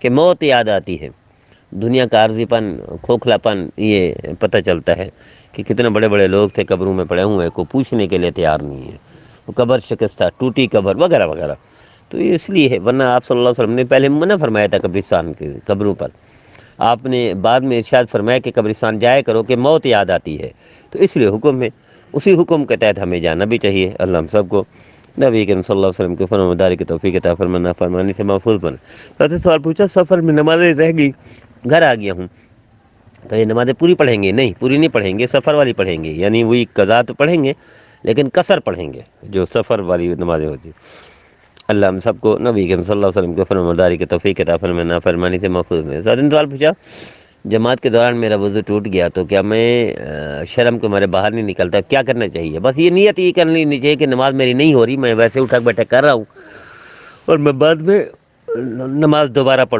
کہ موت یاد آتی ہے، دنیا کا عارضی پن، کھوکھلا پن یہ پتہ چلتا ہے کہ کتنے بڑے بڑے لوگ تھے قبروں میں پڑے ہوئے، کو پوچھنے کے لیے تیار نہیں ہے، وہ قبر شکستہ، ٹوٹی قبر وغیرہ وغیرہ۔ تو یہ اس لیے ہے، ورنہ آپ صلی اللہ علیہ وسلم نے پہلے منع فرمایا تھا قبرستان کے قبروں پر، آپ نے بعد میں ارشاد فرمایا کہ قبرستان جایا کرو کہ موت یاد آتی ہے، تو اس لیے حکم ہے، اسی حکم کے تحت ہمیں جانا بھی چاہیے۔ اللہ ہم سب کو نبی کریم صلی اللہ علیہ وسلم کے فرمانبرداری کی توفیق عطا فرمائے، نافرمانی سے محفوظ بنا۔ ساتھ سوال پوچھا سفر میں نمازیں رہ گئی، گھر آ گیا ہوں تو یہ نمازیں پوری پڑھیں گے؟ نہیں، پوری نہیں پڑھیں گے، سفر والی پڑھیں گے، یعنی وہی قضا تو پڑھیں گے لیکن قصر پڑھیں گے جو سفر والی نمازیں ہوتی ہیں۔ اللہ ہم سب کو نبی کریم صلی اللہ علیہ وسلم کے فرمانبرداری کی توفیق عطا فرمائے، نافرمانی سے محفوظ بنا۔ ساتھ سوال پوچھا جماعت کے دوران میرا وضو ٹوٹ گیا تو کیا میں شرم کے مارے باہر نہیں نکلتا، کیا کرنا چاہیے؟ بس یہ نیت یہ کر لینی چاہیے کہ نماز میری نہیں ہو رہی، میں ویسے اٹھک بیٹھک کر رہا ہوں اور میں بعد میں نماز دوبارہ پڑھوں